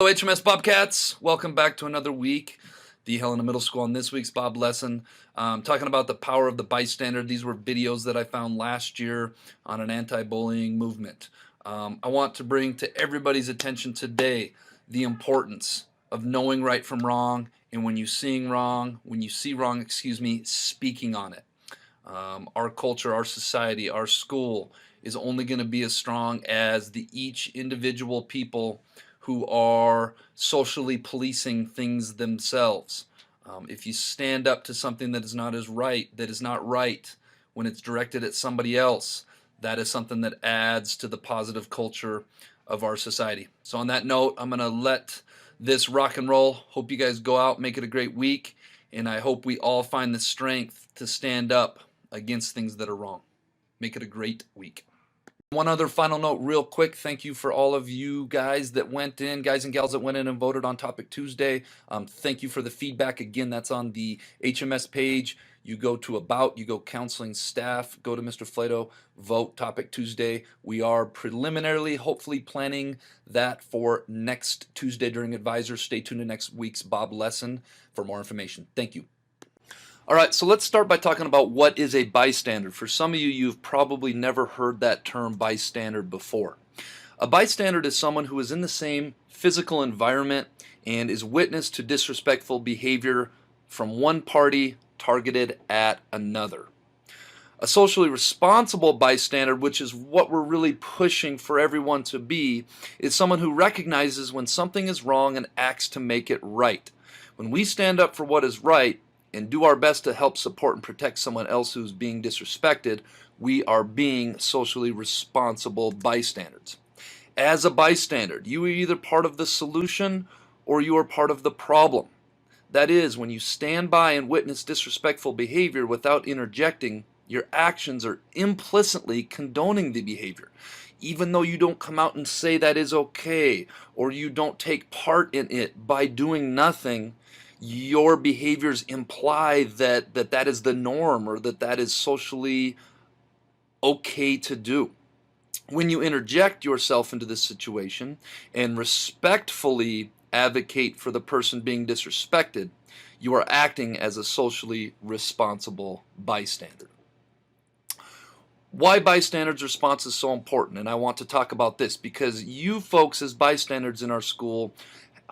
Hello, HMS Bobcats. Welcome back to another week. The Helena Middle School on this week's Bob lesson. Talking about the power of the bystander. These were videos that I found last year on an anti-bullying movement. I want to bring to everybody's attention today the importance of knowing right from wrong, and when you see wrong, speaking on it. Our culture, our society, our school is only going to be as strong as each individual people who are socially policing things themselves. If you stand up to something that is not right when it's directed at somebody else, that is something that adds to the positive culture of our society. So on that note, I'm going to let this rock and roll. Hope you guys go out, make it a great week, and I hope we all find the strength to stand up against things that are wrong. Make it a great week. One other final note real quick. Thank you for all of you guys that went in, guys and gals that went in and voted on Topic Tuesday. Thank you for the feedback. Again, that's on the HMS page. You go to About, you go Counseling Staff, go to Mr. Flato, vote Topic Tuesday. We are preliminarily, hopefully planning that for next Tuesday during Advisors. Stay tuned to next week's Bob lesson for more information. Thank you. All right, so let's start by talking about what is a bystander. For some of you, you've probably never heard that term bystander before. A bystander is someone who is in the same physical environment and is witness to disrespectful behavior from one party targeted at another. A socially responsible bystander, which is what we're really pushing for everyone to be, is someone who recognizes when something is wrong and acts to make it right. When we stand up for what is right, and do our best to help support and protect someone else who's being disrespected, we are being socially responsible bystanders. As a bystander, you are either part of the solution or you are part of the problem. That is, when you stand by and witness disrespectful behavior without interjecting, your actions are implicitly condoning the behavior. Even though you don't come out and say that is okay, or you don't take part in it, by doing nothing, your behaviors imply that is the norm, or that is socially okay to do. When you interject yourself into this situation and respectfully advocate for the person being disrespected, you are acting as a socially responsible bystander. Why bystanders' response is so important, and I want to talk about this because you folks as bystanders in our school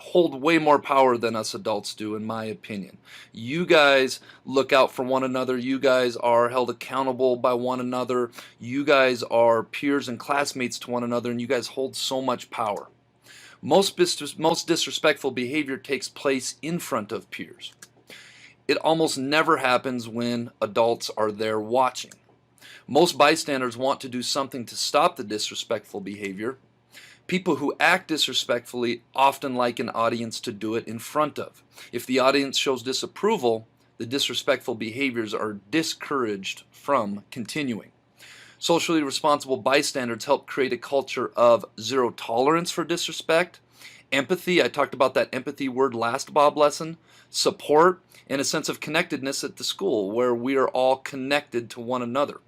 hold way more power than us adults do, in my opinion. You guys look out for one another. You guys are held accountable by one another. You guys are peers and classmates to one another, and you guys hold so much power. Most disrespectful behavior takes place in front of peers. It almost never happens when adults are there watching. Most bystanders want to do something to stop the disrespectful behavior. People who act disrespectfully often like an audience to do it in front of. If the audience shows disapproval, the disrespectful behaviors are discouraged from continuing. Socially responsible bystanders help create a culture of zero tolerance for disrespect, empathy, I talked about that empathy word last Bob lesson, support, and a sense of connectedness at the school where we are all connected to one another.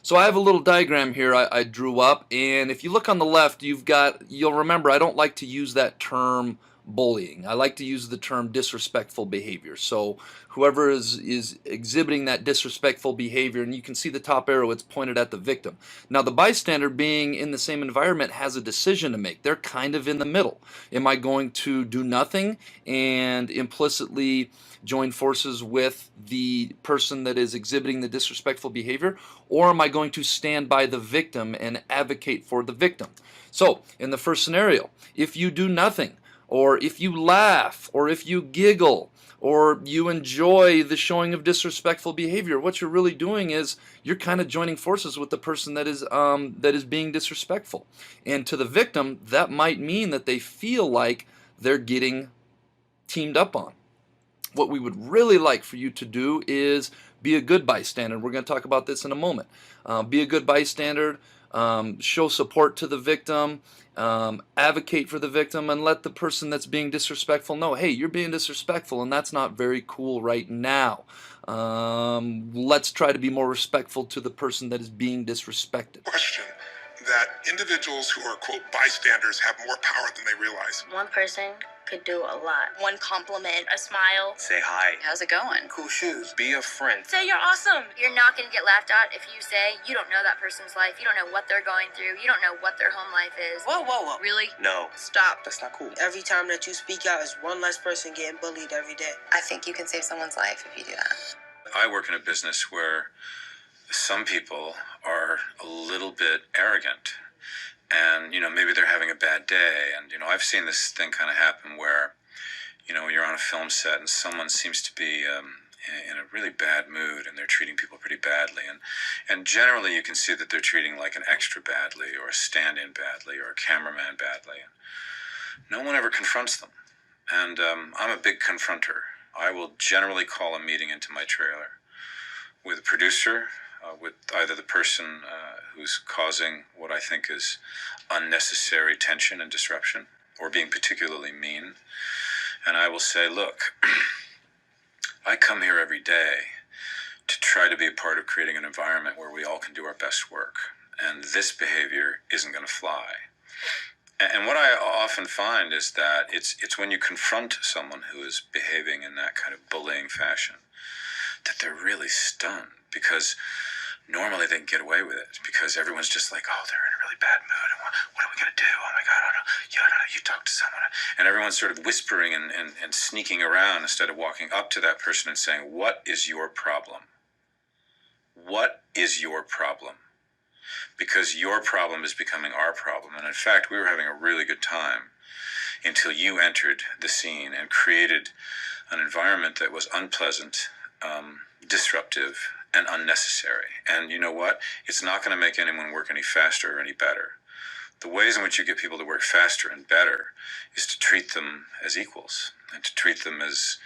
So I have a little diagram here I drew up, and if you look on the left, you'll remember I don't like to use that term bullying. I like to use the term disrespectful behavior. So whoever is exhibiting that disrespectful behavior, and you can see the top arrow, it's pointed at the victim. Now the bystander, being in the same environment, has a decision to make. They're kind of in the middle. Am I going to do nothing and implicitly join forces with the person that is exhibiting the disrespectful behavior, or am I going to stand by the victim and advocate for the victim? So in the first scenario, if you do nothing, or if you laugh, or if you giggle, or you enjoy the showing of disrespectful behavior, what you're really doing is you're kind of joining forces with the person that is being disrespectful. And to the victim, that might mean that they feel like they're getting teamed up on. What we would really like for you to do is be a good bystander. We're going to talk about this in a moment. Be a good bystander, show support to the victim, advocate for the victim, and let the person that's being disrespectful know, hey, you're being disrespectful and that's not very cool right now. Let's try to be more respectful to the person that is being disrespected. Question. that individuals who are, quote, bystanders have more power than they realize. One person could do a lot. One compliment, a smile. Say hi. How's it going? Cool shoes. Be a friend. Say you're awesome. You're not going to get laughed at if you say you don't know that person's life. You don't know what they're going through. You don't know what their home life is. Whoa, whoa, whoa. Really? No. Stop. That's not cool. Every time that you speak out is one less person getting bullied every day. I think you can save someone's life if you do that. I work in a business where some people are a little bit arrogant, and maybe they're having a bad day, and I've seen this thing kind of happen where you're on a film set and someone seems to be in a really bad mood and they're treating people pretty badly, and generally you can see that they're treating like an extra badly or a stand-in badly or a cameraman badly. No one ever confronts them, and I'm a big confronter. I will generally call a meeting into my trailer with a producer, with either the person who's causing what I think is unnecessary tension and disruption, or being particularly mean. And I will say, look, I come here every day to try to be a part of creating an environment where we all can do our best work. And this behavior isn't going to fly. And what I often find is that it's when you confront someone who is behaving in that kind of bullying fashion that they're really stunned, because normally they can get away with it because everyone's just like, oh, they're in a really bad mood. And what are we going to do? Oh, my God, I don't know. Yeah, I don't know. You talk to someone. And everyone's sort of whispering and sneaking around instead of walking up to that person and saying, what is your problem? What is your problem? Because your problem is becoming our problem. And in fact, we were having a really good time until you entered the scene and created an environment that was unpleasant, disruptive, and unnecessary. And you know what? It's not going to make anyone work any faster or any better. The ways in which you get people to work faster and better is to treat them as equals and to treat them as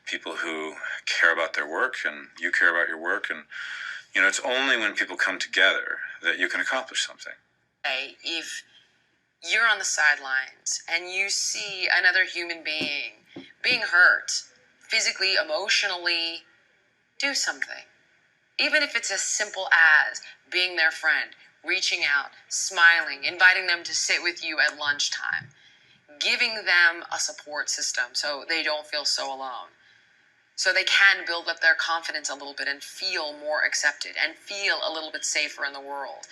people who care about their work and you care about your work. And it's only when people come together that you can accomplish something. If you're on the sidelines and you see another human being hurt, physically, emotionally, do something. Even if it's as simple as being their friend, reaching out, smiling, inviting them to sit with you at lunchtime, giving them a support system so they don't feel so alone, so they can build up their confidence a little bit and feel more accepted and feel a little bit safer in the world.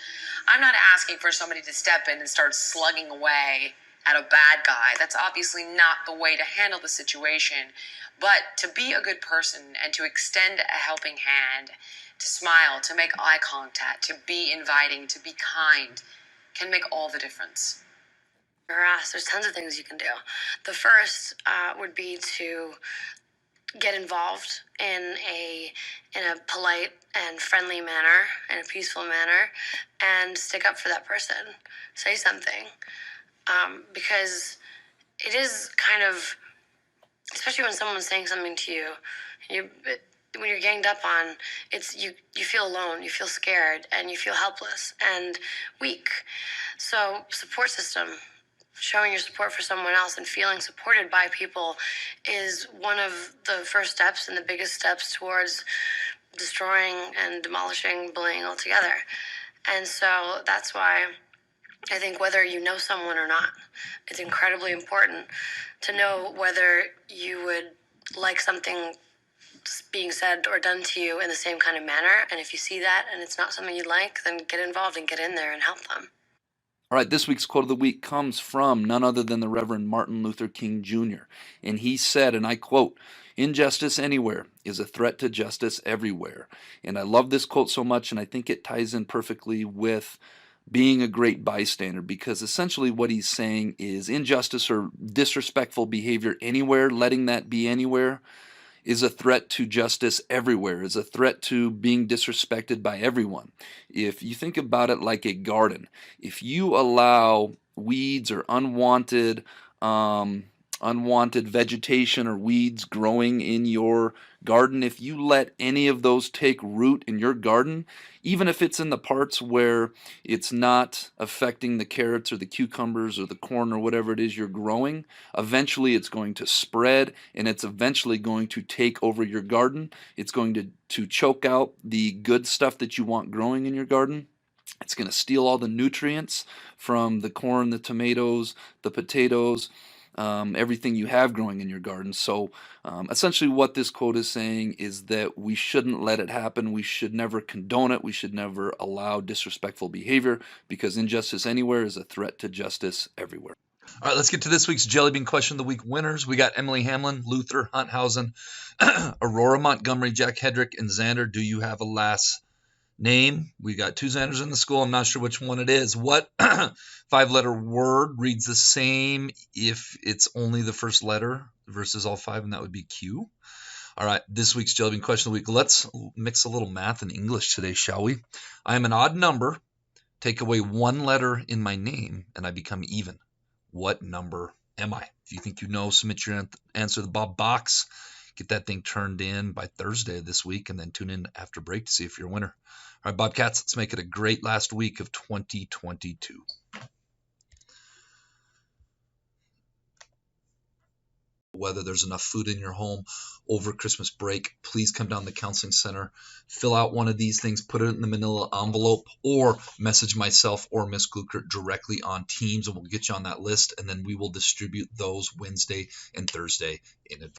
I'm not asking for somebody to step in and start slugging away at a bad guy. That's obviously not the way to handle the situation. But to be a good person and to extend a helping hand, to smile, to make eye contact, to be inviting, to be kind, can make all the difference. There's tons of things you can do. The first would be to get involved in a polite and friendly manner, in a peaceful manner, and stick up for that person. Say something. Because it is kind of, especially when someone's saying something to you, when you're ganged up on, you feel alone, you feel scared, and you feel helpless and weak. So support system, showing your support for someone else and feeling supported by people is one of the first steps and the biggest steps towards destroying and demolishing bullying altogether. And so that's why I think whether you know someone or not, it's incredibly important to know whether you would like something being said or done to you in the same kind of manner. And if you see that and it's not something you like, then get involved and get in there and help them. All right, this week's quote of the week comes from none other than the Reverend Martin Luther King Jr. And he said, and I quote, "Injustice anywhere is a threat to justice everywhere." And I love this quote so much, and I think it ties in perfectly with being a great bystander, because essentially what he's saying is injustice or disrespectful behavior anywhere, letting that be anywhere, is a threat to justice everywhere, is a threat to being disrespected by everyone. If you think about it like a garden, if you allow weeds or unwanted vegetation or weeds growing in your garden, if you let any of those take root in your garden, even if it's in the parts where it's not affecting the carrots or the cucumbers or the corn or whatever it is you're growing, eventually it's going to spread and it's eventually going to take over your garden. It's going to choke out the good stuff that you want growing in your garden. It's going to steal all the nutrients from the corn, the tomatoes, the potatoes, everything you have growing in your garden. So essentially what this quote is saying is that we shouldn't let it happen. We should never condone it. We should never allow disrespectful behavior, because injustice anywhere is a threat to justice everywhere. All right, let's get to this week's Jelly Bean Question of the Week winners. We got Emily Hamlin, Luther Hunthausen, Aurora Montgomery, Jack Hedrick, and Xander. Do you have a last name? We got 2 Xanders in the school. I'm not sure which one it is. What 5-letter word reads the same if it's only the first letter versus all 5, and that would be Q? All right, this week's Jelly Bean Question of the Week. Let's mix a little math and English today, shall we? I am an odd number. Take away 1 letter in my name, and I become even. What number am I? If you think you know, submit your answer to the Bob box. Get that thing turned in by Thursday this week, and then tune in after break to see if you're a winner. All right, Bobcats, let's make it a great last week of 2022. Whether there's enough food in your home over Christmas break, please come down to the counseling center, fill out one of these things, put it in the manila envelope, or message myself or Miss Gluckert directly on Teams, and we'll get you on that list, and then we will distribute those Wednesday and Thursday in advance.